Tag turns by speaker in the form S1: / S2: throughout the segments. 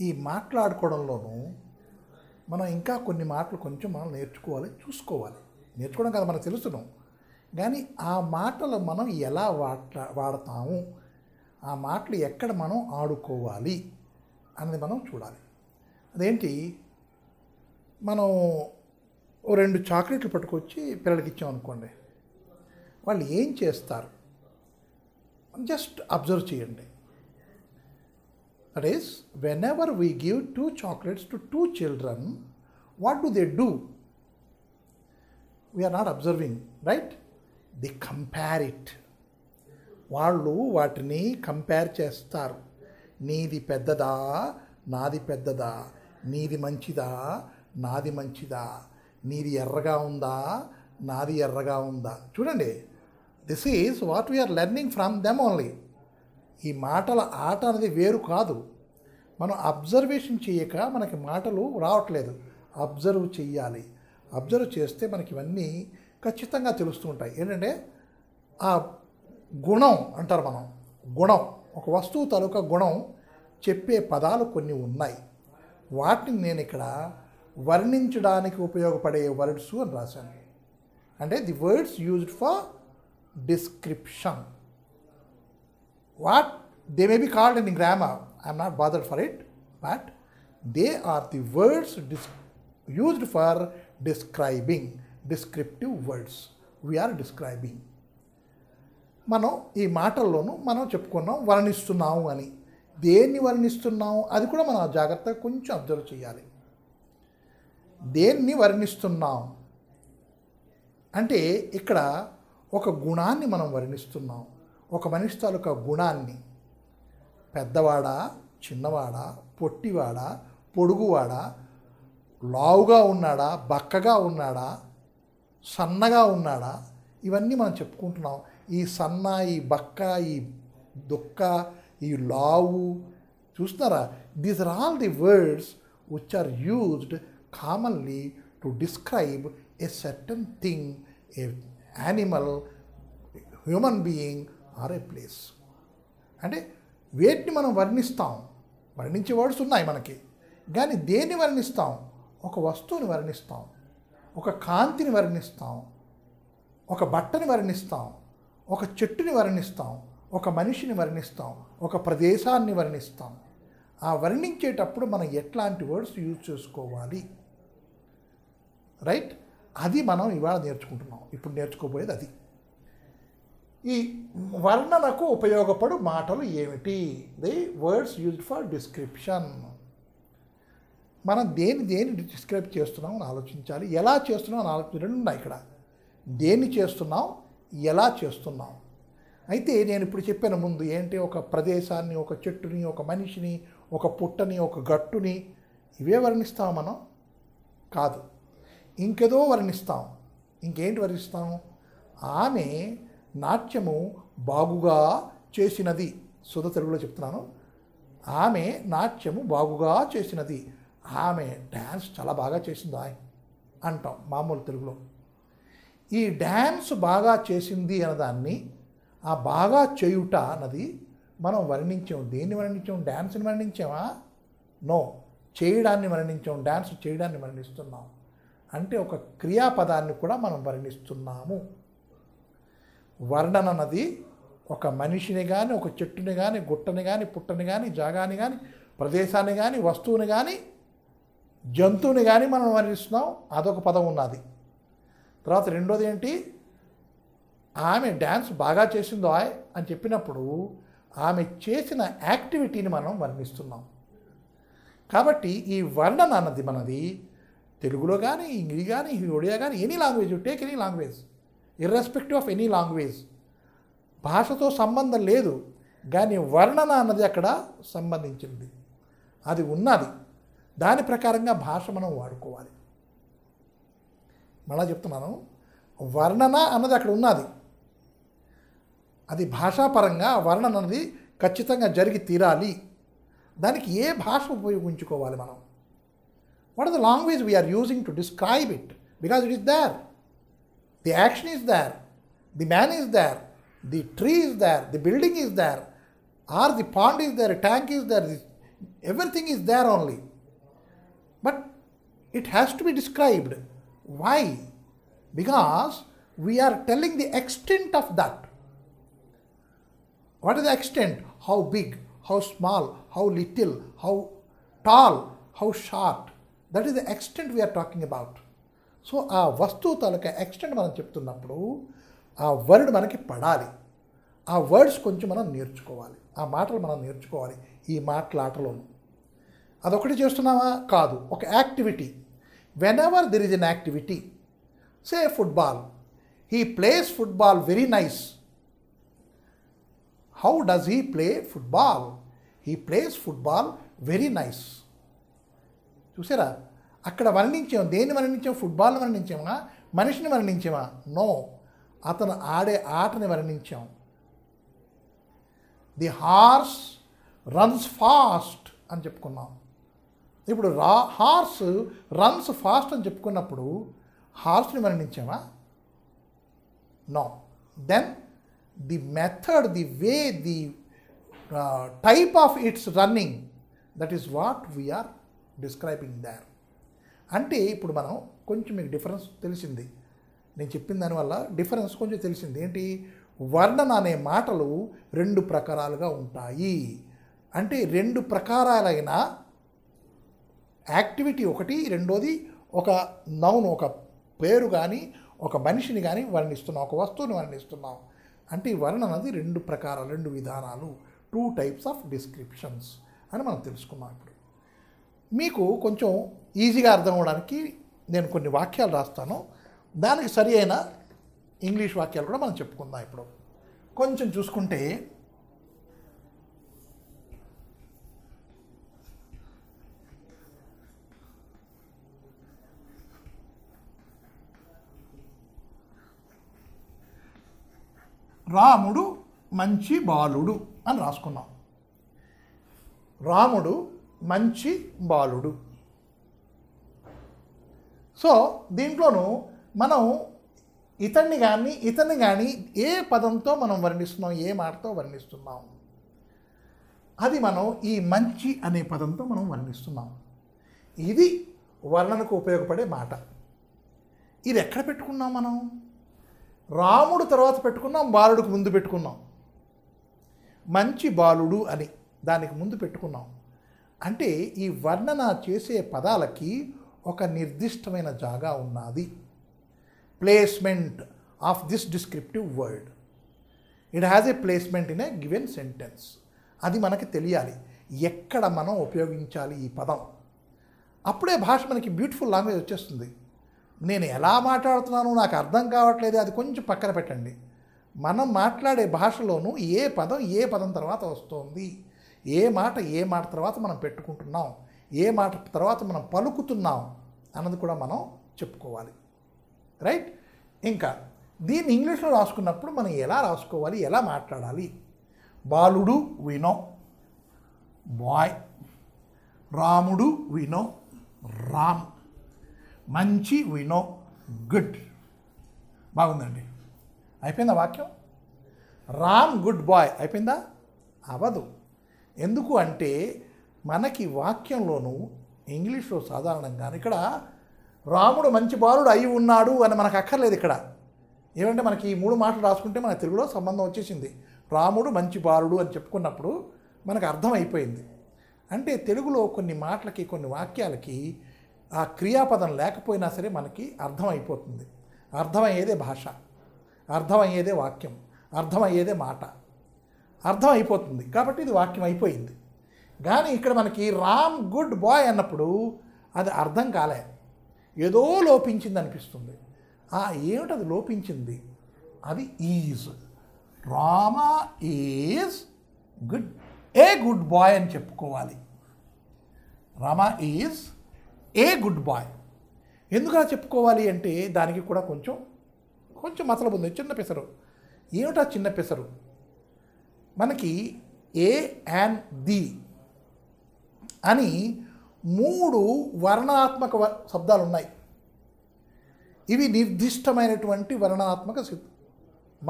S1: ఈ మాట్లాడుకోవడంలోనూ మనం ఇంకా కొన్ని మాటలు కొంచెం మనం నేర్చుకోవాలి, చూసుకోవాలి. నేర్చుకోవడం కదా మనకు తెలుసును, కానీ ఆ మాటలు మనం ఎలా వాడతాము, ఆ మాటలు ఎక్కడ మనం ఆడుకోవాలి అన్నది మనం చూడాలి. అదేంటి, మనం 2 చాక్లెట్లు పట్టుకొచ్చి పిల్లలకి ఇచ్చామనుకోండి, వాళ్ళు ఏం చేస్తారు జస్ట్ అబ్జర్వ్ చేయండి. That is, whenever we give 2 chocolates to 2 children, what do? We are not observing, right? They compare it. వాళ్ళు వాటిని కంపేర్ చేస్తారు. నీది పెద్దదా, నాది పెద్దదా, నీది మంచిదా, నాది మంచిదా, నీది ఎర్రగా ఉందా, నాది ఎర్రగా ఉందా. చూడండి, this is what we're learning from them only. ఈ మాటల ఆట అనేది వేరు కాదు. మనం అబ్జర్వేషన్ చేయక మనకి మాటలు రావట్లేదు. అబ్జర్వ్ చెయ్యాలి. అబ్జర్వ్ చేస్తే మనకి ఇవన్నీ ఖచ్చితంగా తెలుస్తూ ఉంటాయి. ఏంటంటే ఆ గుణం అంటారు మనం, గుణం, ఒక వస్తువు తాలూకా గుణం చెప్పే పదాలు కొన్ని ఉన్నాయి. వాటిని నేను ఇక్కడ వర్ణించడానికి ఉపయోగపడే వర్డ్స్ అని రాశాను. అంటే the words used for description. What they may be called in grammar, I am not bothered for it, but they are the words used for describing, descriptive words. We are describing. మనం ఈ మాటల్లోనూ మనం చెప్పుకున్నాం వర్ణిస్తున్నాము అని. దేన్ని వర్ణిస్తున్నాము అది కూడా మనం జాగ్రత్తగా కొంచెం అబ్జర్వ్ చేయాలి. దేన్ని వర్ణిస్తున్నాం అంటే ఇక్కడ ఒక గుణాన్ని మనం వర్ణిస్తున్నాం. ఒక మనిషి తాలూకా గుణాన్ని, పెద్దవాడా, చిన్నవాడా, పొట్టివాడా, పొడుగువాడా, లావుగా ఉన్నాడా, బక్కగా ఉన్నాడా, సన్నగా ఉన్నాడా, ఇవన్నీ మనం చెప్పుకుంటున్నాం. ఈ సన్న, ఈ బక్క, ఈ దుక్క, ఈ లావు, చూస్తున్నారా? These are all the words which are used commonly to describe a certain thing, a animal, human being or a place. అంటే వేటిని మనం వర్ణిస్తాం, వర్ణించే వర్డ్స్ ఉన్నాయి మనకి, కానీ దేన్ని వర్ణిస్తాం? ఒక వస్తువుని వర్ణిస్తాం, ఒక కాంతిని వర్ణిస్తాం, ఒక బట్టని వర్ణిస్తాం, ఒక చెట్టుని వర్ణిస్తాం, ఒక మనిషిని వర్ణిస్తాం, ఒక ప్రదేశాన్ని వర్ణిస్తాం. ఆ వర్ణించేటప్పుడు మనం ఎట్లాంటి వర్డ్స్ యూజ్ చేసుకోవాలి, రైట్? అది మనం ఇవాళ నేర్చుకుంటున్నాం. ఇప్పుడు నేర్చుకోబోయేది అది. ఈ వర్ణనకు ఉపయోగపడు మాటలు ఏమిటి? The words used for description. మనం దేన్ని డిస్క్రైబ్ చేస్తున్నాం అని ఆలోచించాలి. ఎలా చేస్తున్నాం అని ఆలోచించాలి. రెండు ఉన్నాయి ఇక్కడ. దేన్ని చేస్తున్నాం, ఎలా చేస్తున్నాం. అయితే నేను ఇప్పుడు చెప్పాను ముందు ఏంటి, ఒక ప్రదేశాన్ని, ఒక చెట్టుని, ఒక మనిషిని, ఒక పుట్టని, ఒక గట్టుని, ఇవే వర్ణిస్తాం మనం? కాదు, ఇంకేదో వర్ణిస్తాం. ఇంకేంటి వర్ణిస్తాం? ఆమె నాట్యము బాగుగా చేసినది. శుద్ధ తెలుగులో చెప్తున్నాను. ఆమె నాట్యము బాగుగా చేసినది. ఆమె డ్యాన్స్ చాలా బాగా చేసింది అంటాం మామూలు తెలుగులో. ఈ డ్యాన్స్ బాగా చేసింది అన్నదాన్ని, ఆ బాగా చేయుట అన్నది మనం వర్ణించాం. దేన్ని వర్ణించాం? డ్యాన్స్ని వర్ణించామా? నో, చేయడాన్ని వర్ణించాం. డ్యాన్స్ చేయడాన్ని వర్ణిస్తున్నాం. అంటే ఒక క్రియాపదాన్ని కూడా మనం వర్ణిస్తున్నాము. వర్ణన అన్నది ఒక మనిషిని కానీ, ఒక చెట్టుని కానీ, గుట్టని కానీ, పుట్టని కానీ, జాగాని కానీ, ప్రదేశాన్ని కానీ, వస్తువుని కానీ, జంతువుని కానీ మనం వర్ణిస్తున్నాం. అదొక పదం ఉన్నది. తర్వాత రెండోది ఏంటి? ఆమె డ్యాన్స్ బాగా చేసిందో అని చెప్పినప్పుడు ఆమె చేసిన యాక్టివిటీని మనం వర్ణిస్తున్నాం. కాబట్టి ఈ వర్ణన అన్నది మనది తెలుగులో కానీ, ఇంగ్లీష్ కానీ, ఒడియా కానీ, any language, take any language, irrespective of any language. భాషతో సంబంధం లేదు, కానీ వర్ణన అన్నది అక్కడ సంబంధించింది. అది ఉన్నది. దాని ప్రకారంగా భాష మనం వాడుకోవాలి. మళ్ళా చెప్తున్నాను, వర్ణన అన్నది అక్కడ ఉన్నది. అది భాషాపరంగా వర్ణన అన్నది ఖచ్చితంగా జరిగి తీరాలి. దానికి ఏ భాష ఉపయోగించుకోవాలి మనం? What are the language we're using to describe it? Because it is there. The action is there, the man is there, the tree is there, the building is there, or the pond is there, tank is there, the everything is there only. But it has to be described. Why? Because we are telling the extent of that. What is the extent? How big, how small, how little, how tall, how short. That is the extent we are talking about. So ఆ వస్తువు తాలూకా extent మనం చెప్తున్నప్పుడు ఆ word మనకి పడాలి. ఆ words కొంచెం మనం నేర్చుకోవాలి. ఆ మాటలు మనం నేర్చుకోవాలి ఈ మాటలాటలోను. అదొకటి చేస్తున్నావా? కాదు. ఒక activity. Whenever there is an activity, say football, he plays football very nice. How does he play football? He plays football very nice. చూసారా, అక్కడ వర్ణించాం. దేన్ని వర్ణించాం? ఫుట్బాల్ని వర్ణించామా? మనిషిని వర్ణించామా? నో, అతను ఆడే ఆటని వర్ణించాం. ది హార్స్ రన్స్ ఫాస్ట్ అని చెప్పుకున్నాం. ఇప్పుడు హార్స్ రన్స్ ఫాస్ట్ అని చెప్పుకున్నప్పుడు హార్స్ని వర్ణించామా? No. Then the method, the way, the type of its running, that is what we are describing there. అంటే ఇప్పుడు మనం కొంచెం మీకు డిఫరెన్స్ తెలిసింది. నేను చెప్పిన దానివల్ల డిఫరెన్స్ కొంచెం తెలిసింది. ఏంటి? వర్ణన అనే మాటలు రెండు ప్రకారాలుగా ఉంటాయి. అంటే రెండు ప్రకారాలైన యాక్టివిటీ ఒకటి, రెండోది ఒక నౌన్, ఒక పేరు కానీ ఒక మనిషిని కానీ వర్ణిస్తున్నాం, ఒక వస్తువుని వర్ణిస్తున్నాం. అంటే ఈ వర్ణన అనేది రెండు ప్రకారాలు, రెండు విధానాలు, 2 types ఆఫ్ డిస్క్రిప్షన్స్ అని మనం తెలుసుకున్నాం. ఇప్పుడు మీకు కొంచెం ఈజీగా అర్థం అవ్వడానికి నేను కొన్ని వాక్యాలు రాస్తాను. దానికి సరి అయిన ఇంగ్లీష్ వాక్యాలు కూడా మనం చెప్పుకుందాం. ఇప్పుడు కొంచెం చూసుకుంటే, రాముడు మంచి బాలుడు అని రాసుకున్నాం. రాముడు మంచి బాలుడు. సో దీంట్లోనూ మనం ఇతన్ని కానీ ఏ పదంతో మనం వర్ణిస్తున్నాం, ఏ మాటతో వర్ణిస్తున్నాం, అది మనం ఈ మంచి అనే పదంతో మనం వర్ణిస్తున్నాం. ఇది వర్ణనకు ఉపయోగపడే మాట. ఇది ఎక్కడ పెట్టుకున్నాం మనం? రాముడు తర్వాత పెట్టుకున్నాం, బాలుడికి ముందు పెట్టుకున్నాం. మంచి బాలుడు అని దానికి ముందు పెట్టుకున్నాం. అంటే ఈ వర్ణన చేసే పదాలకి ఒక నిర్దిష్టమైన జాగా ఉన్నది. Placement of this descriptive word, it has a placement in a given sentence. అది మనకి తెలియాలి, ఎక్కడ మనం ఉపయోగించాలి ఈ పదం. అప్పుడే భాష మనకి బ్యూటిఫుల్ లాంగ్వేజ్ వచ్చేస్తుంది. నేను ఎలా మాట్లాడుతున్నాను నాకు అర్థం కావట్లేదు, అది కొంచెం పక్కన పెట్టండి. మనం మాట్లాడే భాషలోనూ ఏ పదం తర్వాత వస్తుంది, ఏ మాట తర్వాత మనం పెట్టుకుంటున్నాం, ఏ మాట తర్వాత మనం పలుకుతున్నాం అన్నది కూడా మనం చెప్పుకోవాలి. రైట్? ఇంకా దీన్ని ఇంగ్లీష్లో రాసుకున్నప్పుడు మనం ఎలా రాసుకోవాలి, ఎలా మాట్లాడాలి? బాలుడు వి నో, బాయ్. రాముడు వి నో, రామ్. మంచి వి నో, గుడ్. బాగుందండి. అయిపోయిందా వాక్యం? రామ్ గుడ్ బాయ్ అయిపోయిందా? అవదు. ఎందుకు అంటే మనకి వాక్యంలోనూ ఇంగ్లీష్లో సాధారణంగా ఇక్కడ రాముడు మంచి బాలుడు అయి ఉన్నాడు అని మనకు అక్కర్లేదు. ఇక్కడ ఏమంటే మనకి ఈ 3 మాటలు రాసుకుంటే మన తెలుగులో సంబంధం వచ్చేసింది. రాముడు మంచి బాలుడు అని చెప్పుకున్నప్పుడు మనకు అర్థమైపోయింది. అంటే తెలుగులో కొన్ని మాటలకి, కొన్ని వాక్యాలకి ఆ క్రియాపదం లేకపోయినా సరే మనకి అర్థమైపోతుంది. అర్థమయ్యేదే భాష, అర్థమయ్యేదే వాక్యం, అర్థమయ్యేదే మాట, అర్థమైపోతుంది. కాబట్టి ఇది వాక్యం అయిపోయింది. కానీ ఇక్కడ మనకి రామ్ గుడ్ బాయ్ అన్నప్పుడు అది అర్థం కాలే, ఏదో లోపించింది అనిపిస్తుంది. ఏమిటది లోపించింది? అది is. Rama is good, a good boy అని చెప్పుకోవాలి. Rama is a good boy. ఎందుకు చెప్పుకోవాలి అంటే దానికి కూడా కొంచెం మతలబు ఉంది, చిన్న పెసరు. ఏమిటా చిన్న పెసరు? మనకి ఏ అండ్ ది అని 3 వర్ణనాత్మక శబ్దాలు ఉన్నాయి. ఇవి నిర్దిష్టమైనటువంటి వర్ణనాత్మక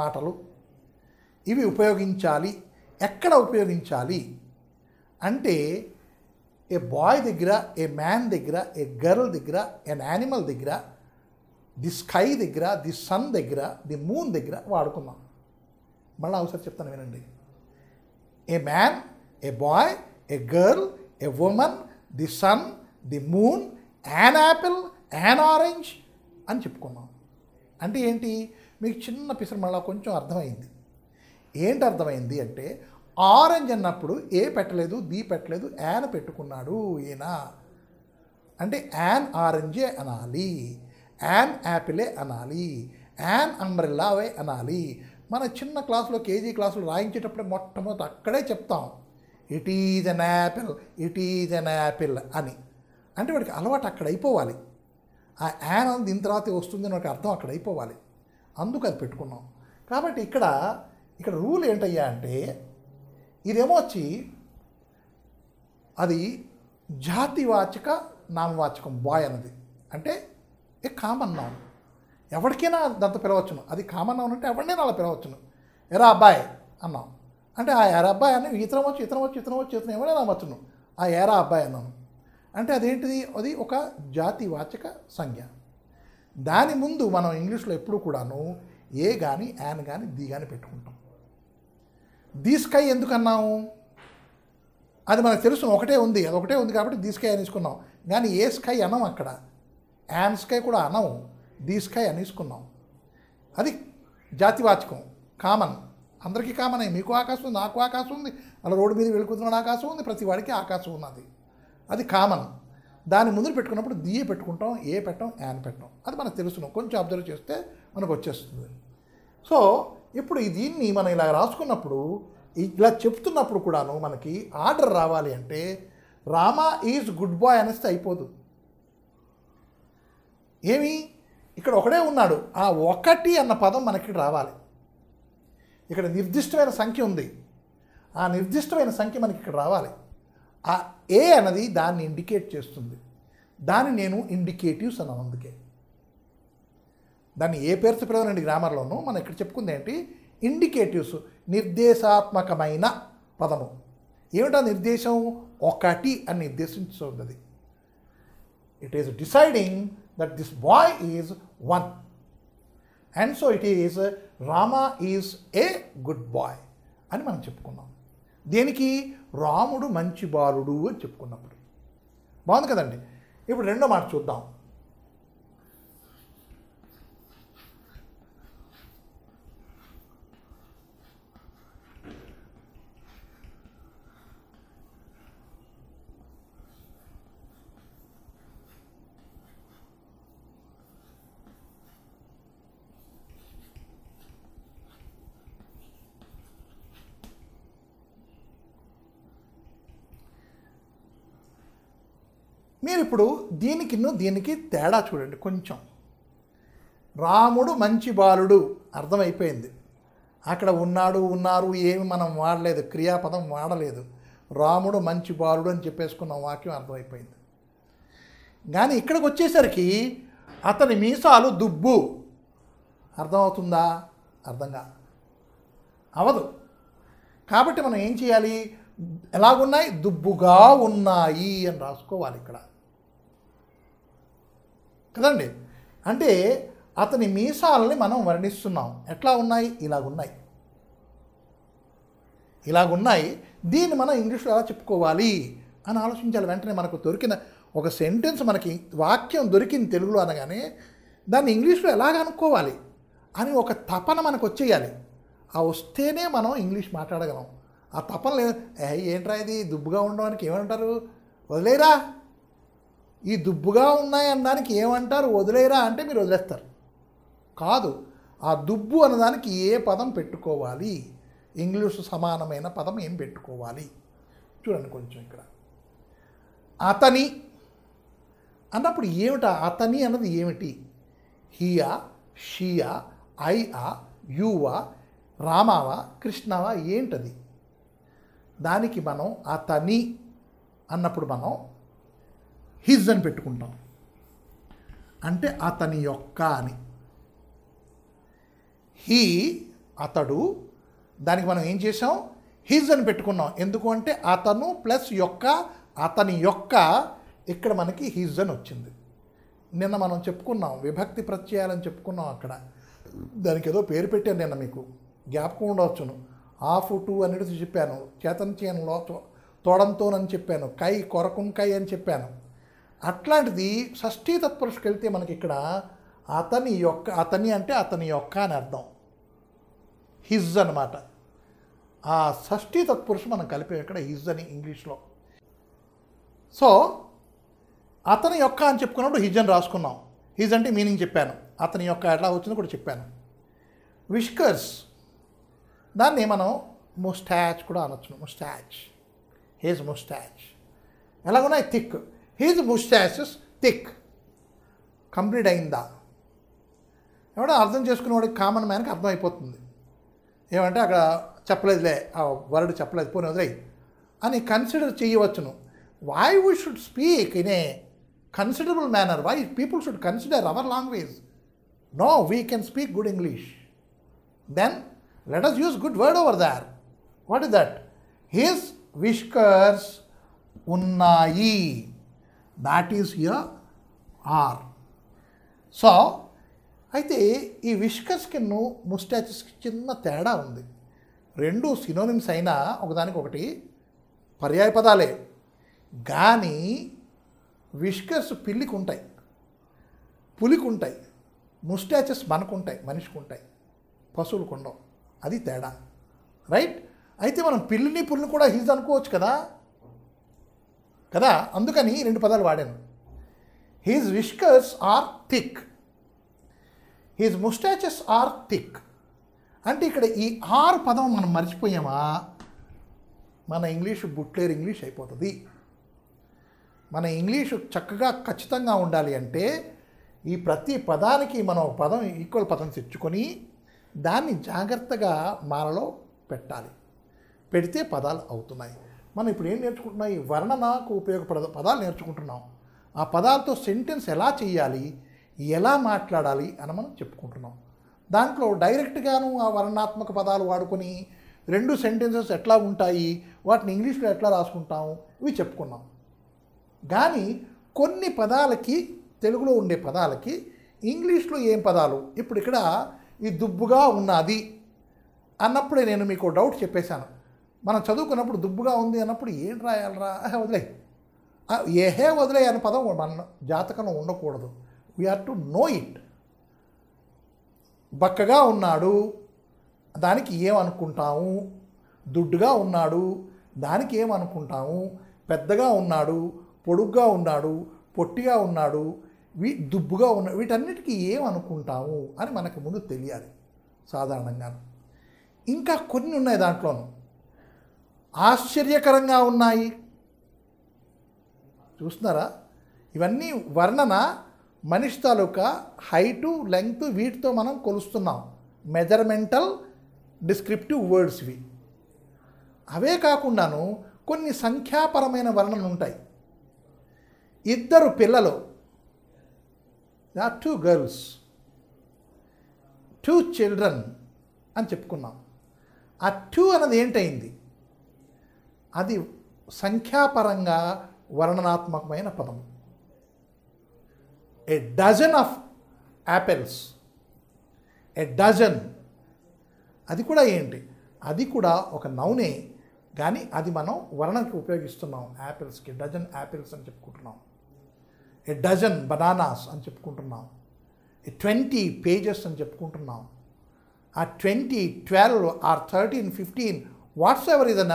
S1: మాటలు. ఇవి ఉపయోగించాలి. ఎక్కడ ఉపయోగించాలి అంటే ఏ బాయ్ దగ్గర, ఏ మ్యాన్ దగ్గర, ఏ గర్ల్ దగ్గర, ఎన్ యానిమల్ దగ్గర, ది స్కై దగ్గర, ది సన్ దగ్గర, ది మూన్ దగ్గర వాడుకున్నాం. మళ్ళీ ఒకసారి చెప్తాను వినండి. A man, a boy, a girl, a woman, the sun, the moon, an apple, an orange అని చెప్పుకున్నాం. అంటే ఏంటి, మీకు చిన్న పిసరు మళ్ళీ కొంచెం అర్థమైంది. ఏంటి అర్థమైంది అంటే, ఆరెంజ్ అన్నప్పుడు ఏ పెట్టలేదు, ది పెట్టలేదు, యాన్ పెట్టుకున్నాడు ఈయన. అంటే యాన్ ఆరెంజే అనాలి, యాన్ యాపిలే అనాలి, యాన్ అంబ్రెల్లావే అనాలి. మన చిన్న క్లాసులో కేజీ క్లాసులో రాయించేటప్పుడే మొట్టమొదటి అక్కడే చెప్తాం, it is an apple, it is an apple అని. అంటే వాడికి అలవాటు అక్కడ అయిపోవాలి. ఆ యాన్ అని దీని తర్వాత వస్తుంది వాడికి అర్థం అక్కడ అయిపోవాలి. అందుకు అది పెట్టుకున్నాం. కాబట్టి ఇక్కడ రూల్ ఏంటయ్యా అంటే, ఇదేమో వచ్చి అది జాతివాచక నామవాచకం బాయ్ అన్నది. అంటే ఏ కామన్ నౌన్, ఎవరికైనా దాంతో పిలవచ్చును. అది కామన్ నౌన్ అంటే ఎవరినైనా అలా పిలవచ్చును. ఎరా అబ్బాయి అన్నాం అంటే ఆ ఎరా అబ్బాయి అని ఇతరం వచ్చి ఎవరైనా వచ్చును. ఆ ఎరా అబ్బాయి అన్నాను అంటే అదేంటిది, అది ఒక జాతివాచక సంజ్ఞ. దాని ముందు మనం ఇంగ్లీష్లో ఎప్పుడు కూడాను ఏ కానీ, యాన్ కానీ, ది కానీ పెట్టుకుంటాం. ది స్కై ఎందుకు అన్నాము, అది మనకు తెలుసు, ఒకటే ఉంది కాబట్టి ది స్కై అనేసుకున్నాం. కానీ ఏ స్కై అనం, అక్కడ యాన్ స్కై కూడా అనము, ది స్కై అనేసుకున్నాం. అది జాతివాచకం, కామన్, అందరికీ కామన్. మీకు ఆకాశం ఉంది, నాకు ఆకాశం ఉంది, అలా రోడ్డు మీద వెళ్ళుకుతున్నాడు ఆకాశం ఉంది, ప్రతి వాడికి ఆకాశం ఉన్నది, అది కామన్. దాని ముందు పెట్టుకున్నప్పుడు దియే పెట్టుకుంటాం, ఏ పెట్టాం, యాన్ పెట్టాం. అది మనకు తెలుసును, కొంచెం అబ్జర్వ్ చేస్తే మనకు వచ్చేస్తుంది. సో ఇప్పుడు దీన్ని మనం ఇలా రాసుకున్నప్పుడు, ఇలా చెప్తున్నప్పుడు కూడాను మనకి ఆర్డర్ రావాలి అంటే రామా ఈజ్ గుడ్ బాయ్ అనేస్తే అయిపోదు. ఏమి, ఇక్కడ ఒకడే ఉన్నాడు, ఆ ఒకటి అన్న పదం మనకి రావాలి. ఇక్కడ నిర్దిష్టమైన సంఖ్య ఉంది, ఆ నిర్దిష్టమైన సంఖ్య మనకి ఇక్కడ రావాలి. ఆ ఏ అన్నది దాన్ని ఇండికేట్ చేస్తుంది. దాన్ని నేను ఇండికేటివ్స్ అన్నాను. అందుకే దాన్ని ఏ పేరుతో పిలవనండి గ్రామర్లోనూ. మనం ఇక్కడ చెప్పుకుంది ఏంటి, ఇండికేటివ్స్, నిర్దేశాత్మకమైన పదము. ఏమిటా నిర్దేశం, ఒకటి అని నిర్దేశించుతుంది. It is deciding that this boy is one, and so it is Rama is a good boy అని మనం చెప్పుకున్నాం. దేనికి, రాముడు మంచి బాలుడు అని చెప్పుకున్నప్పుడు. బాగుంది కదండి. ఇప్పుడు రెండో మాట చూద్దాం. మీరు ఇప్పుడు దీనికి తేడా చూడండి కొంచెం. రాముడు మంచి బాలుడు అర్థమైపోయింది. అక్కడ ఉన్నారు ఏమి మనం వాడలేదు, క్రియాపదం వాడలేదు. రాముడు మంచి బాలుడు అని చెప్పేసుకున్న వాక్యం అర్థమైపోయింది. కానీ ఇక్కడికి వచ్చేసరికి అతని మీసాలు దుబ్బు అర్థమవుతుందా, అర్థంగా అవదు. కాబట్టి మనం ఏం చేయాలి, ఎలాగున్నాయి, దుబ్బుగా ఉన్నాయి అని రాసుకోవాలి ఇక్కడ కదండి. అంటే అతని మీసాలని మనం వర్ణిస్తున్నాం. ఎట్లా ఉన్నాయి, ఇలాగున్నాయి. దీన్ని మనం ఇంగ్లీష్లో ఎలా చెప్పుకోవాలి అని ఆలోచించాలి. వెంటనే మనకు దొరికిన ఒక సెంటెన్స్, మనకి వాక్యం దొరికింది తెలుగులో అనగానే దాన్ని ఇంగ్లీష్లో ఎలాగ అనుకోవాలి అని ఒక తపన మనకు వచ్చేయాలి. ఆ వస్తేనే మనం ఇంగ్లీష్ మాట్లాడగలం. ఆ తపన లేదు, ఏంట్రా ఇది దుబ్బుగా ఉండడానికి ఏమంటారు, వదిలేరా, ఈ దుబ్బుగా ఉన్నాయి అనడానికి ఏమంటారు, వదిలేరా అంటే మీరు వదిలేస్తారు. కాదు, ఆ దుబ్బు అన్నదానికి ఏ పదం పెట్టుకోవాలి, ఇంగ్లీషు సమానమైన పదం ఏం పెట్టుకోవాలి చూడండి. కొంచెం ఇక్కడ అతని అన్నప్పుడు ఏమిటా, అతని అన్నది ఏమిటి, హియా, షియా, ఐఆ, యువా, రామావా, కృష్ణవా, ఏంటది. దానికి మనం అతని అన్నప్పుడు మనం హిజ్ అని పెట్టుకుంటాం, అంటే అతని యొక్క అని. హీ అతడు, దానికి మనం ఏం చేసాం, హిజ్ అని పెట్టుకున్నాం. ఎందుకు అంటే అతను ప్లస్ యొక్క అతని యొక్క ఇక్కడ మనకి హిజ్ అని వచ్చింది. నిన్న మనం చెప్పుకున్నాం విభక్తి ప్రత్యయాలని చెప్పుకున్నాం. అక్కడ దానికి ఏదో పేరు పెట్టాను నిన్న, మీకు జ్ఞాపకం ఉండవచ్చును. ఆఫ్ టు అనేది చెప్పాను, చేతనచేయంలో తోడంతోనని చెప్పాను, కై కొరకుం కై అని చెప్పాను. అట్లాంటిది షష్ఠీ తత్పురుషుకి వెళ్తే మనకి ఇక్కడ అతని యొక్క, అతని అంటే అతని యొక్క అని అర్థం, హిజ్ అనమాట. ఆ షష్ఠీ తత్పురుషు మనం కలిపాం ఇక్కడ హిజ్ అని ఇంగ్లీష్లో. సో అతని యొక్క అని చెప్పుకున్నప్పుడు హిజ్ అని రాసుకున్నాం. హిజ్ అంటే మీనింగ్ చెప్పాను, అతని యొక్క ఎట్లా వచ్చిందో కూడా చెప్పాను. విష్కర్స్ దాన్ని మనం ముస్టాచ్ కూడా అనొచ్చును. Moustache, his moustache. ఎలాగున్నాయి? Thick. His moustaches thick. Complete అయిందా? ఏమంటే అర్థం చేసుకునేవాడికి, కామన్ మ్యాన్కి అర్థమైపోతుంది. ఏమంటే అక్కడ చెప్పలేదులే, ఆ వర్డ్ చెప్పలేదు, పోనీ వదిలే అని కన్సిడర్ చేయవచ్చును. Why we should speak in a considerable manner? Why people should consider our language? No, we can speak good English. Then let us use good word over there. What is that? His whiskers unnayi. That is here are. So అయితే ఈ విష్కర్స్కి ముస్టాచెస్కి చిన్న తేడా ఉంది. రెండు synonyms అయినా ఒకదానికొకటి పర్యాయ పదాలే, కానీ విష్కర్స్ పిల్లికి ఉంటాయి, పులికి ఉంటాయి, ముస్టాచెస్ మనకుంటాయి, మనిషికి ఉంటాయి, పశువులకు ఉండవు. అది తేడా, రైట్? అయితే మనం పిల్లిని పుల్లిని కూడా హిజ్ అనుకోవచ్చు కదా కదా అందుకని రెండు పదాలు వాడాను. His whiskers are thick, his moustaches are thick. అంటే ఇక్కడ ఈ ఆర్ పదం మనం మర్చిపోయామా, మన ఇంగ్లీషు బుట్లేరు ఇంగ్లీష్ అయిపోతుంది. మన ఇంగ్లీషు చక్కగా ఖచ్చితంగా ఉండాలి అంటే ఈ ప్రతి పదానికి మనం ఒక పదం, ఈక్వల్ పదం తెచ్చుకొని దాన్ని జాగ్రత్తగా మాలలో పెట్టాలి. పెడితే పదాలు అవుతున్నాయి. మనం ఇప్పుడు ఏం నేర్చుకుంటున్నాం? ఈ వర్ణనకు ఉపయోగపడే పదాలు నేర్చుకుంటున్నాం. ఆ పదాలతో సెంటెన్స్ ఎలా చేయాలి, ఎలా మాట్లాడాలి అని మనం చెప్పుకుంటున్నాం. దాంట్లో డైరెక్ట్గాను ఆ వర్ణనాత్మక పదాలు వాడుకొని రెండు సెంటెన్సెస్ ఎట్లా ఉంటాయి, వాటిని ఇంగ్లీష్లో ఎట్లా రాసుకుంటాము, ఇవి చెప్పుకున్నాం. కానీ కొన్ని పదాలకి, తెలుగులో ఉండే పదాలకి ఇంగ్లీష్లో ఏం పదాలు, ఇప్పుడు ఇక్కడ ఈ దుబ్బుగా ఉన్నది అన్నప్పుడే నేను మీకు డౌట్ చెప్పేశాను. మనం చదువుకున్నప్పుడు దుబ్బుగా ఉంది అన్నప్పుడు ఏం రాయాలరా, వదిలే, ఏహే వదిలే అనే పదం మన జాతకంలో ఉండకూడదు. We have to know it. బక్కగా ఉన్నాడు దానికి ఏమనుకుంటాము, దుడ్డుగా ఉన్నాడు దానికి ఏమనుకుంటాము, పెద్దగా ఉన్నాడు, పొడుగ్గా ఉన్నాడు, పొట్టిగా ఉన్నాడు, దుబ్బుగా ఉన్నాడు, వీటన్నిటికీ ఏమనుకుంటాము అని మనకు ముందు తెలియాలి సాధారణంగా. ఇంకా కొన్ని ఉన్నాయి దాంట్లోనూ, ఆశ్చర్యకరంగా ఉన్నాయి. చూస్తున్నారా? ఇవన్నీ వర్ణన మనిషి తాలూకా హైటు, లెంగ్త్, వీటితో మనం కొలుస్తున్నాం. మెజర్మెంటల్ డిస్క్రిప్టివ్ వర్డ్స్ ఇవి. అవే కాకుండాను కొన్ని సంఖ్యాపరమైన వర్ణనలు ఉంటాయి. ఇద్దరు పిల్లలు, 2 girls, 2 children అని చెప్పుకున్నాం. ఆ 2 అన్నది ఏంటైంది? అది సంఖ్యాపరంగా వర్ణనాత్మకమైన పదం. A dozen of apples, a dozen, అది కూడా ఏంటి? అది కూడా ఒక నౌనే, కానీ అది మనం వర్ణనకి ఉపయోగిస్తున్నాం. యాపిల్స్కి డజన్ యాపిల్స్ అని చెప్పుకుంటున్నాం, ఏ డజన్ బనానాస్ అని చెప్పుకుంటున్నాం, 20 pages అని చెప్పుకుంటున్నాం. ఆ 20, 12 or 13, 15 whatsoever is a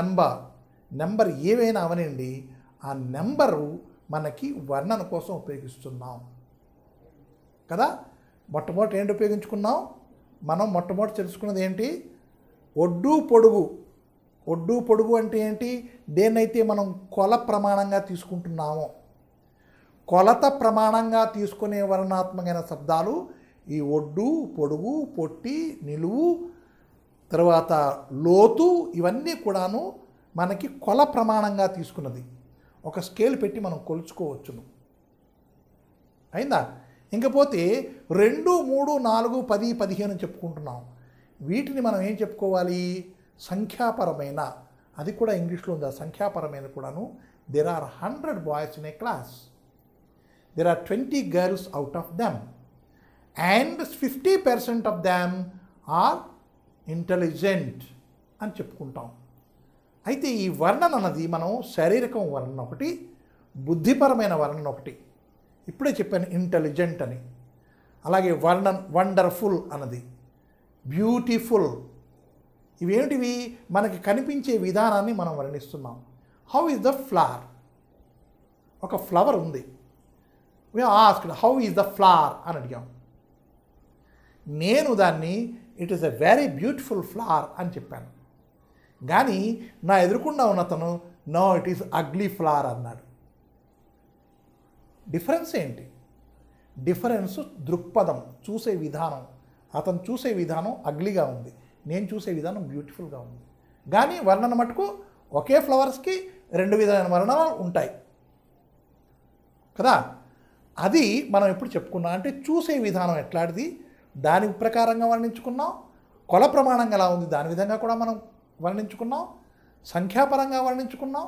S1: number ఏవైనా అవనండి, ఆ నెంబరు మనకి వర్ణన కోసం ఉపయోగిస్తున్నాం కదా. మొట్టమొదటి ఏంటి ఉపయోగించుకున్నాం మనం? మొట్టమొదటి తెలుసుకున్నది ఏంటి? ఒడ్డు పొడుగు. ఒడ్డు పొడుగు అంటే ఏంటి? దేన్నైతే మనం కొల ప్రమాణంగా తీసుకుంటున్నామో, కొలత ప్రమాణంగా తీసుకునే వర్ణనాత్మకమైన శబ్దాలు ఈ ఒడ్డు, పొడుగు, పొట్టి, నిలువు, తర్వాత లోతు, ఇవన్నీ కూడాను మనకి కొల ప్రమాణంగా తీసుకున్నది. ఒక స్కేల్ పెట్టి మనం కొలుచుకోవచ్చును. అయిందా? ఇంకపోతే 2, 3, 4, 10, 15 అని చెప్పుకుంటున్నాం. వీటిని మనం ఏం చెప్పుకోవాలి? సంఖ్యాపరమైన, అది కూడా ఇంగ్లీష్లో ఉంది. సంఖ్యాపరమైన కూడాను there are 100 boys in a class. There are 20 girls out of them. And 50% of them are intelligent అని చెప్పుకుంటాం. అయితే ఈ వర్ణన అన్నది మనం శారీరకం వర్ణన ఒకటి, బుద్ధిపరమైన వర్ణన ఒకటి. ఇప్పుడే చెప్పాను ఇంటెలిజెంట్ అని. అలాగే వండర్ఫుల్ అన్నది, బ్యూటిఫుల్, ఇవేమిటివి? మనకి కనిపించే విధానాన్ని మనం వర్ణిస్తున్నాం. How is the flower? ఒక ఫ్లవర్ ఉంది. We asked how is the flower అని అడిగాం. నేను దాన్ని it is a very beautiful flower అని చెప్పాను. కానీ నా ఎదురుకుండా ఉన్నతను no it is ugly flower అన్నాడు. డిఫరెన్స్ ఏంటి? డిఫరెన్స్ దృక్పథం, చూసే విధానం. అతను చూసే విధానం అగ్లీగా ఉంది, నేను చూసే విధానం బ్యూటిఫుల్గా ఉంది. కానీ వర్ణన మటుకు ఒకే ఫ్లవర్స్కి 2 విధమైన వర్ణనలు ఉంటాయి కదా. అది మనం ఎప్పుడు చెప్పుకున్నాం అంటే చూసే విధానం ఎట్లాంటిది దాని ప్రకారంగా వర్ణించుకున్నాం. కొల ప్రమాణంగా ఎలా ఉంది దాని విధంగా కూడా మనం వర్ణించుకున్నాం. సంఖ్యాపరంగా వర్ణించుకున్నాం.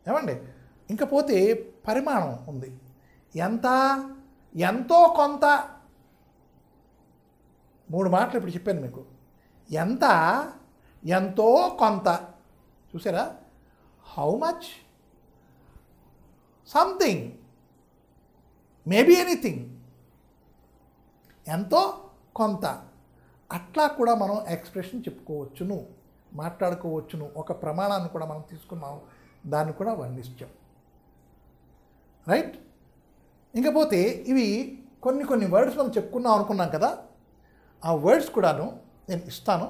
S1: ఏమండి? ఇంకపోతే పరిమాణం ఉంది. ఎంత, ఎంతో కొంత. 3 మాటలు ఇప్పుడు చెప్పాను మీకు. ఎంత, ఎంతో కొంత. చూసారా? How much, something, maybe anything, ఎంతో కొంత. అట్లా కూడా మనం ఎక్స్ప్రెషన్ చెప్పుకోవచ్చును, మాట్లాడుకోవచ్చును. ఒక ప్రమాణాన్ని కూడా మనం తీసుకున్నాం, దాన్ని కూడా వర్ణించాం. రైట్? ఇంకపోతే ఇవి కొన్ని వర్డ్స్ మనం చెప్పుకున్నాం అనుకున్నాం కదా. ఆ వర్డ్స్ కూడాను నేను ఇస్తాను.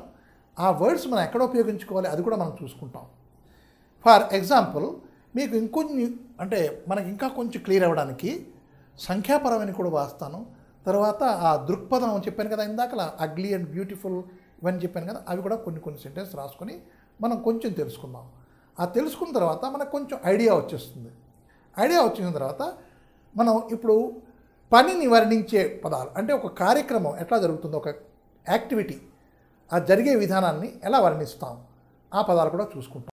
S1: ఆ వర్డ్స్ మనం ఎక్కడ ఉపయోగించుకోవాలి అది కూడా మనం చూసుకుంటాం. ఫర్ ఎగ్జాంపుల్ మీకు ఇంకొన్ని అంటే మనకి ఇంకా కొంచెం క్లియర్ అవ్వడానికి సంఖ్యాపరమైన కూడా వాస్తాను. తర్వాత ఆ దృక్పథం చెప్పాను కదా ఇందాక, అగ్లీ అండ్ బ్యూటిఫుల్ ఇవన్నీ చెప్పాను కదా, అవి కూడా కొన్ని సెంటెన్స్ రాసుకొని మనం కొంచెం తెలుసుకుందాం. ఆ తెలుసుకున్న తర్వాత మనకు కొంచెం ఐడియా వచ్చేస్తుంది. ఐడియా వచ్చిన తర్వాత మనం ఇప్పుడు పనిని వర్ణించే పదాలు అంటే ఒక కార్యక్రమం ఎట్లా జరుగుతుందో, ఒక యాక్టివిటీ ఆ జరిగే విధానాన్ని ఎలా వర్ణిస్తాం, ఆ పదాలు కూడా చూసుకుంటాం.